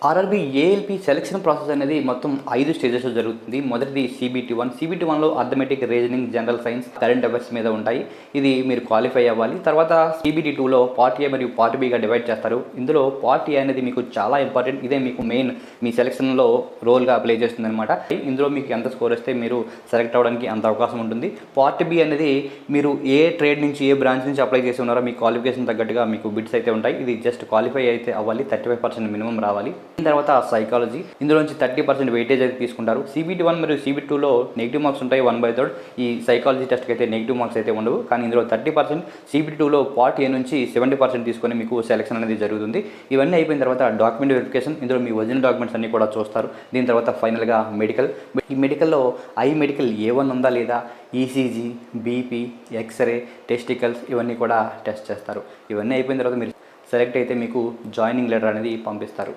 RRB ALP selection process అనేది మొత్తం 5 స్టేజెస్లో జరుగుతుంది. మొదటిది CBT1. CBT1లో arithmetic, reasoning, general science, current affairs మీద ఉంటాయి. ఇది మీరు క్వాలిఫై అవ్వాలి. తర్వాత CBT2లో పార్ట్ ఏ మరియు పార్ట్ బిగా డివైడ్ చేస్తారు. ఇందులో పార్ట్ ఏ అనేది మీకు చాలా ఇంపార్టెంట్. ఇదే మీకు మెయిన్ మీ సెలక్షన్లో రోల్గా ప్లే చేస్తుంది అనమాట. ఇందులో మీకు ఎంత స్కోర్ వస్తే మీరు సెలెక్ట్ అవ్వడానికి అంత అవకాశం ఉంటుంది. పార్ట్ బి అనేది మీరు ఏ ట్రేడ్ నుంచి ఏ బ్రాంచ్ నుంచి అప్లై చేసి ఉన్నారో మీ క్వాలిఫికేషన్ తగ్గట్టుగా మీకు బిట్స్ అయితే ఉంటాయి. ఇది జస్ట్ క్వాలిఫై అయితే అవ్వాలి, 35% మినిమం రావాలి. తర్వాత సైకాలజీ, ఇందులోంచి 30% వెయిటేజ్ అయితే తీసుకుంటారు. CBT1 మరియు CBT2లో నెగిటివ్ మార్క్స్ ఉంటాయి 1/3. ఈ సైకాలజీ టెస్ట్కి అయితే నెగిటివ్ మార్క్స్ అయితే ఉండవు. కానీ ఇందులో 30%, CBT2లో పార్ట్ ఏ నుంచి 70% తీసుకొని మీకు సెలక్షన్ అనేది జరుగుతుంది. ఇవన్నీ అయిపోయిన తర్వాత డాక్యుమెంట్ వెరిఫికేషన్, ఇందులో మీ ఒరిజినల్ డాక్యుమెంట్స్ అన్నీ కూడా చూస్తారు. దీని తర్వాత ఫైనల్గా మెడికల్. ఈ మెడికల్లో మెడికల్ A1 ఉందా లేదా, ECG, BP, ఎక్స్రే, టెస్టికల్స్ ఇవన్నీ కూడా టెస్ట్ చేస్తారు. ఇవన్నీ అయిపోయిన తర్వాత మీరు సెలెక్ట్ అయితే మీకు జాయినింగ్ లెటర్ అనేది పంపిస్తారు.